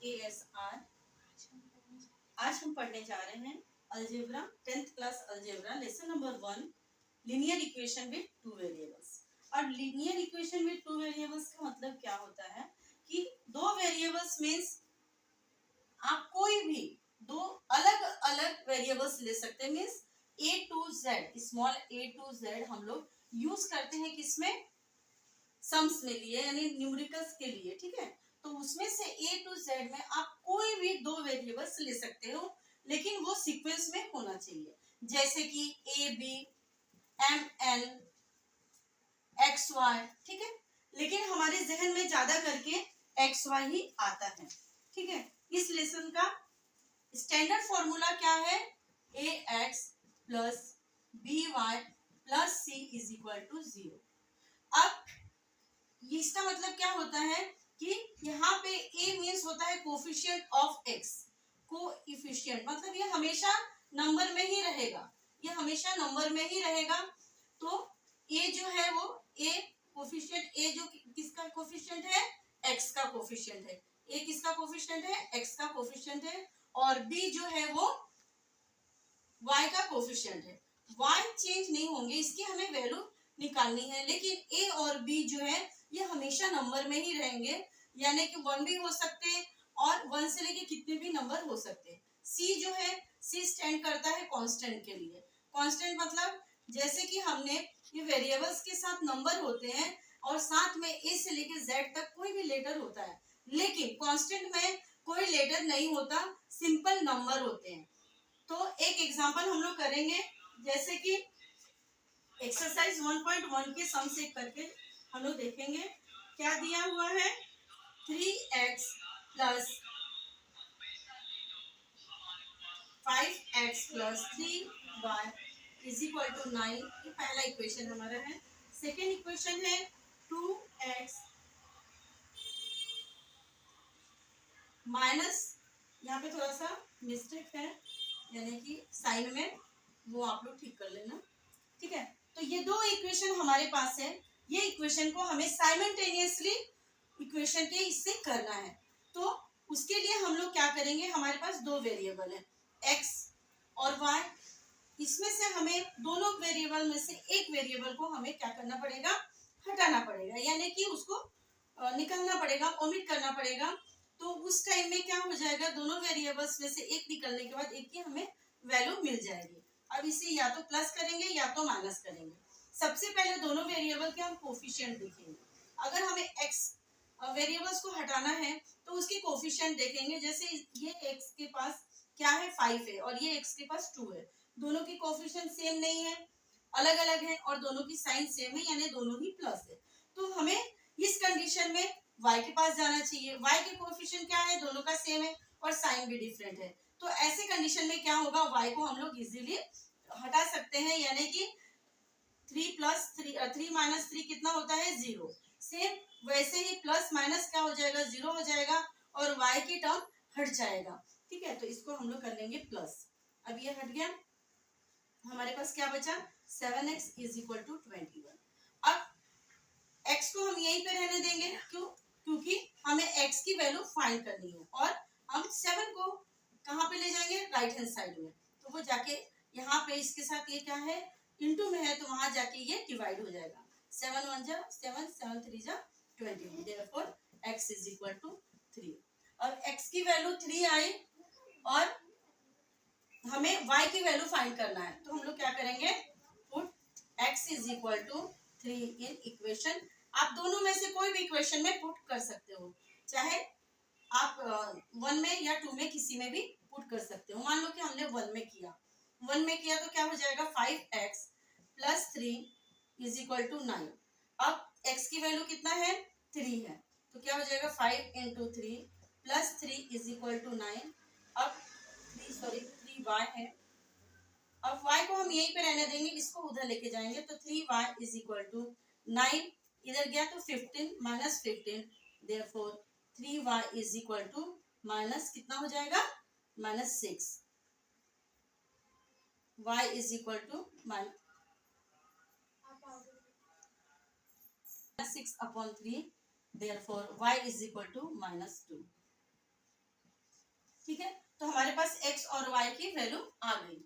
ASR। आज हम पढ़ने जा रहे हैं algebra 10th class algebra lesson number 1 linear equation with two variables. और linear equation with two variables का मतलब क्या होता है कि दो वेरिएबल्स मीन्स आप कोई भी दो अलग अलग वेरिएबल्स ले सकते हैं। Means A to Z, small A to Z हम लोग यूज करते हैं किसमें, सम्स में लिए यानी न्यूमेरिकल्स के लिए, ठीक है। तो उसमें से A to Z में आप कोई भी दो वेरिएबल्स ले सकते हो, लेकिन वो सीक्वेंस में होना चाहिए। जैसे कि AB, MN, XY, ठीक है। लेकिन हमारे जहन में ज्यादा करके XY ही आता है, ठीक है। इस लेसन का स्टैंडर्ड फॉर्मूला क्या है, AX plus BY plus C is equal to 0। अब इसका मतलब क्या होता है कि यहाँ पे A मीन्स होता है कोफिशिएंट ऑफ X, कोएफिशिएंट मतलब ये हमेशा नंबर में ही रहेगा, ये हमेशा नंबर में ही रहेगा। तो A जो है वो A कोफिशिएंट, A जो किसका कोफिशिएंट है, X का कोफिशिएंट है। A किसका कोफिशिएंट है, X का कोफिशिएंट है। और B जो है वो Y का कोफिशिएंट है। Y चेंज नहीं होंगे, इसकी हमें वैल्यू निकालनी है। लेकिन A और B जो है ये हमेशा नंबर में ही रहेंगे, यानी कि 1 भी हो सकते हैं और 1 से लेके कितने भी नंबर हो सकते हैं। C जो है, C स्टैंड करता है कांस्टेंट के लिए। कांस्टेंट मतलब जैसे कि हमने ये वेरिएबल्स के साथ नंबर होते हैं और साथ में A से लेके Z तक कोई भी लेटर होता है, लेकिन कांस्टेंट में कोई लेटर नहीं होता, सिंपल नंबर होते हैं। तो एक एग्जांपल हम लोग करेंगे, जैसे कि एक्सरसाइज 1.1 के सम से करके हम लोग देखेंगे क्या दिया हुआ है। 3x plus 5x plus 3y is equal to 9। ये पहला इक्वेशन हमारा है। सेकेंड इक्वेशन है 2x माइनस, यहाँ पे थोड़ा सा मिस्टेक है यानी कि साइन में, वो आप लोग ठीक कर लेना, ठीक है। तो ये दो इक्वेशन हमारे पास है, ये इक्वेशन को हमें साइमल्टेनियसली इक्वेशन के इससे करना है। तो उसके लिए हम लोग क्या करेंगे, हमारे पास दो वेरिएबल है x और y, इसमें से हमें दोनों वेरिएबल में से एक वेरिएबल को हमें क्या करना पड़ेगा, हटाना पड़ेगा, यानी कि उसको निकालना पड़ेगा, ओमिट करना पड़ेगा। तो उस टाइम में क्या हो जाएगा, दोनों वेरिएबल्स में से एक निकलने के बाद एक की हमें वैल्यू मिल जाएगी। अब इसे या तो प्लस करेंगे या तो माइनस करेंगे। सबसे पहले दोनों वेरिएबल के हम कोफिशिएंट देखेंगे। अगर हमें x वेरिएबल्स को हटाना है तो उसके कोफिशिएंट देखेंगे। जैसे ये x के पास क्या है, 5 है और ये x के पास 2 है। दोनों की कोफिशिएंट सेम नहीं है, अलग अलग है, और दोनों की साइन सेम है, यानी दोनों ही प्लस है। तो हमें इस कंडीशन में y के पास जाना चाहिए। y के कोफिशिएंट क्या है, दोनों का सेम है और साइन भी डिफरेंट है। तो ऐसे कंडीशन में क्या होगा, y को हम लोग इजीली हटा सकते हैं, यानी कि 3 प्लस 3 माइनस 3 कितना होता है, 0। सेम वैसे ही प्लस माइनस क्या हो जाएगा, 0 हो जाएगा और y की टर्म हट जाएगा, ठीक है। तो इसको हम लोग कर लेंगे प्लस। अब ये हट गया, हमारे पास क्या बचा, 7x इज इक्वल टू 21। अब x को हम यहीं पे रहने देंगे, क्यों, क्योंकि हमें x की वैल्यू फाइंड करनी है और हम 7 को कहाँ पे ले जाएंगे, राइट हैंड साइड में। तो वो जाके यहाँ पे इसके साथ ये क्या है, इनटू में है, तो वहां जाके ये डिवाइड हो जाएगा। 7 1 जा 7, 7 3 जा 20। Therefore x is equal to 3। और x की वैल्यू 3 आई और हमें y की वैल्यू फाइंड करना है, तो हम लोग क्या करेंगे, put x is equal to 3 in equation. आप दोनों में से कोई भी इक्वेशन में पुट कर सकते हो, चाहे आप 1 में या 2 में किसी में भी पुट कर सकते हो। मान लो कि हमने 1 में किया, 1 में किया तो क्या हो जाएगा, 5x plus 3 is equal to 9। अब x की वैल्यू कितना है, 3 है, तो क्या हो जाएगा 5 into 3 plus 3 is equal to 9। अब 3y है। अब y को हम यहीं पे रहने देंगे, इसको उधर लेके जाएंगे, तो 3y इज इक्वल टू 9, इधर गया तो 15 minus 15, therefore 3y is equal to minus कितना हो जाएगा, minus 6। y is equal to minus 6 upon 3, therefore y is equal to minus 2। हमारे पास x और y की वैल्यू आ गई।